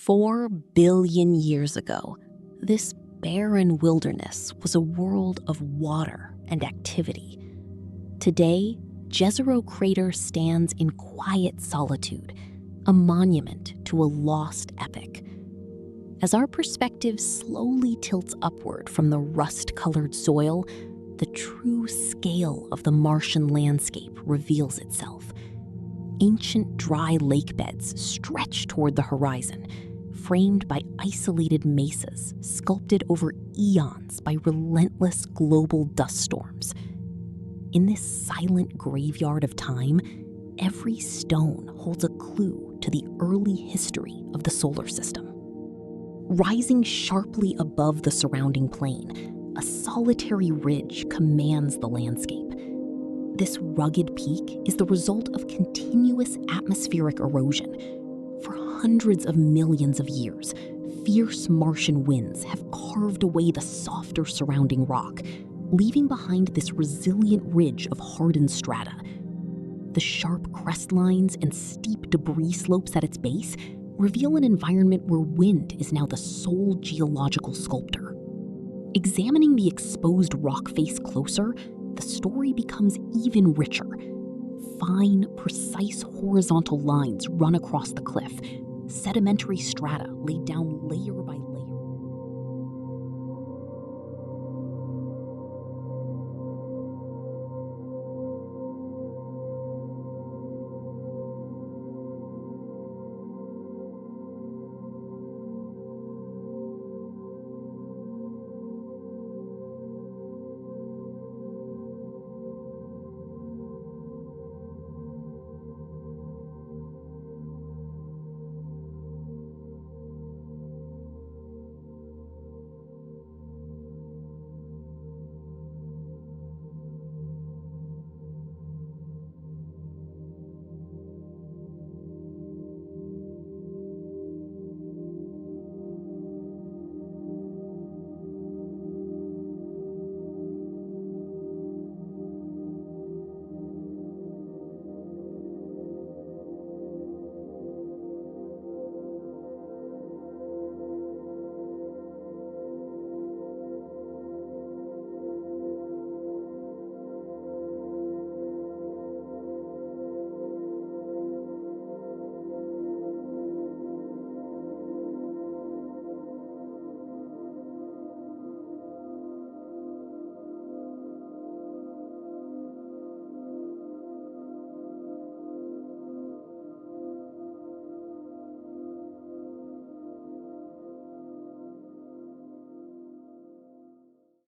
4 billion years ago, this barren wilderness was a world of water and activity. Today, Jezero Crater stands in quiet solitude, a monument to a lost epoch. As our perspective slowly tilts upward from the rust-colored soil, the true scale of the Martian landscape reveals itself. Ancient dry lakebeds stretch toward the horizon, framed by isolated mesas sculpted over eons by relentless global dust storms. In this silent graveyard of time, every stone holds a clue to the early history of the solar system. Rising sharply above the surrounding plain, a solitary ridge commands the landscape. This rugged peak is the result of continuous atmospheric erosion. For hundreds of millions of years, fierce Martian winds have carved away the softer surrounding rock, leaving behind this resilient ridge of hardened strata. The sharp crest lines and steep debris slopes at its base reveal an environment where wind is now the sole geological sculptor. Examining the exposed rock face closer, the story becomes even richer. Fine, precise horizontal lines run across the cliff, sedimentary strata laid down layer by layer.